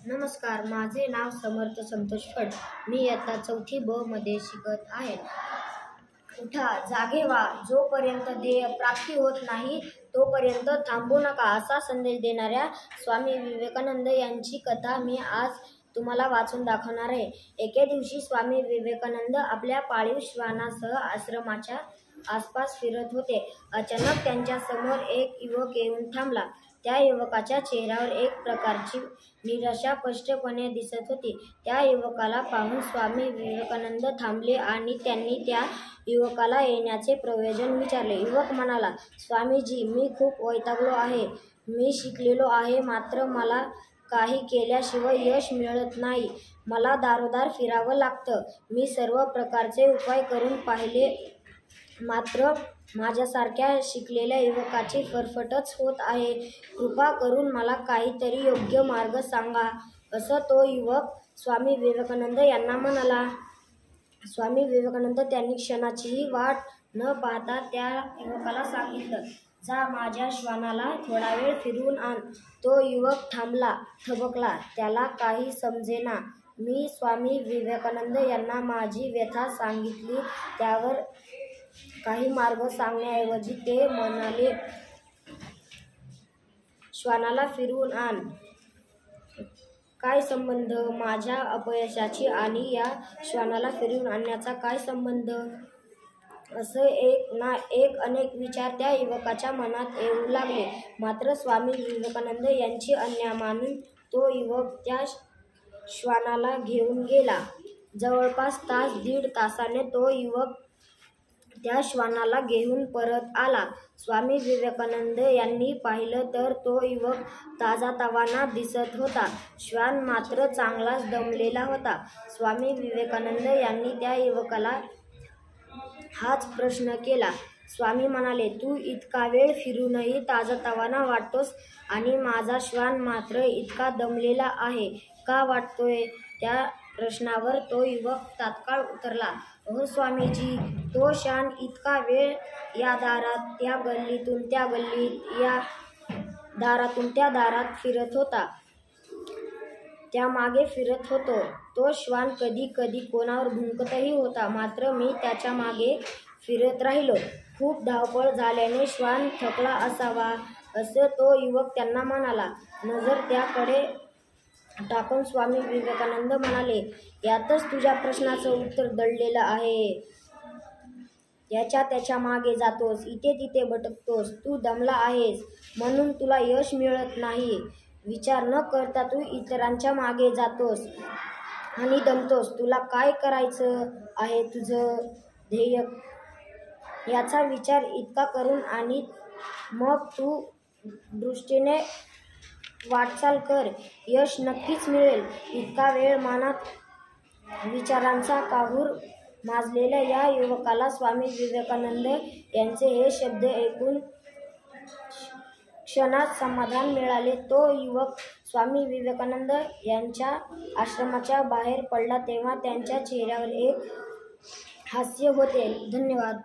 नमस्कार, माझे नाव समर्थ संतोष फड. मी इयत्ता 4थी ब मध्ये शिकत आहे. उठा, जागे व्हा. जोपर्यंत ध्येय प्राप्ती होत नाही तोपर्यंत थांबू नका, असा संदेश देणाऱ्या स्वामी विवेकानंद यांची कथा मी आज तुम्हाला वाचून दाखवणार आहे. एके दिवशी स्वामी विवेकानंद आपल्या पाळीव श्वानासह आश्रमाच्या आसपास फिरत होते. अचानक त्यांच्या समोर एक युवक येऊन थांबला. त्या युवकाच्या चेहऱ्यावर एक प्रकारची निराशा स्पष्टपणे दिसत होती. त्या युवकाला पाहून स्वामी विवेकानंद थांबले आणि त्यांनी त्या युवकाला येण्याचे प्रयोजन विचारले. युवक म्हणाला, स्वामीजी, मी खूप वैतागलो आहे. मी शिकलेलो आहे, मात्र मला काही केल्याशिवाय यश मिळत नाही. मला दारोदार फिरावं लागतं. मी सर्व प्रकारचे उपाय करून पाहिले, मात्र माझ्यासारख्या शिकलेल्या युवकाची फरफटच होत आहे. कृपा करून मला काहीतरी योग्य मार्ग सांगा, असं तो युवक स्वामी विवेकानंद यांना म्हणाला. स्वामी विवेकानंद त्यांनी क्षणाचीही वाट न पाहता त्या युवकाला सांगितलं, जा, माझ्या श्वानाला थोडा वेळ फिरवून आण. तो युवक थांबला, थबकला. त्याला काही समजेना. मी स्वामी विवेकानंद यांना माझी व्यथा सांगितली. त्यावर काही मार्ग सांगण्याऐवजी ते म्हणाले, श्वानाला फिरवून आण. काय संबंध? माझ्या अपयशाची आणि या श्वानाला फिरवून आणण्याचा काय संबंध? असे अनेक विचार त्या युवकाच्या मनात येऊ लागले. मात्र स्वामी विवेकानंद यांची आज्ञा मानून तो युवक त्या श्वानाला घेऊन गेला. जवळपास दीड तासाने तो युवक त्या श्वानाला घेऊन परत आला. स्वामी विवेकानंद यांनी पाहिलं तर तो युवक ताजातवाना दिसत होता. श्वान मात्र चांगलाच दमलेला होता. स्वामी विवेकानंद यांनी त्या युवकाला हाच प्रश्न केला. स्वामी म्हणाले, तू इतका वेळ फिरूनही ताजातवाना वाटतोस आणि माझा श्वान मात्र इतका दमलेला आहे का वाटतोय? त्या प्रश्नावर तो युवक तात्काळ उत्तरला, अहो स्वामीजी, तो श्वान इतका वेळ या दारात त्या गल्लीतून त्या गल्लीत, या दारातून त्या दारात फिरत होता. त्यामागे फिरत होतो. तो श्वान कधी कधी कोणावर भुंकतही होता, मात्र मी त्याच्या मागे फिरत राहिलो. खूप धावपळ झाल्याने श्वान थकला असावा, असं तो युवक त्यांना म्हणाला. नजर त्याकडे टाकून स्वामी विवेकानंद म्हणाले, यातच तुझ्या प्रश्नाचं उत्तर दडलेलं आहे. त्याच्या मागे जातोस, इथे तिथे भटकतोस. तू दमला आहेस म्हणून तुला यश मिळत नाही. विचार न करता तू इतरांच्या मागे जातोस आणि दमतोस. तुला काय करायचं आहे, तुझं ध्येय, याचा विचार इतका करून आणि मग तू दृष्टीने वाटचाल कर. यश नक्कीच मिळेल. इतका वेळ मनात विचारांचा काहूर माजलेल्या या युवकाला स्वामी विवेकानंद यांचे हे शब्द ऐकून क्षणात समाधान मिळाले. तो युवक स्वामी विवेकानंद यांच्या आश्रमाच्या बाहेर पडला तेव्हा त्याच्या चेहऱ्यावर एक हास्य होते. धन्यवाद.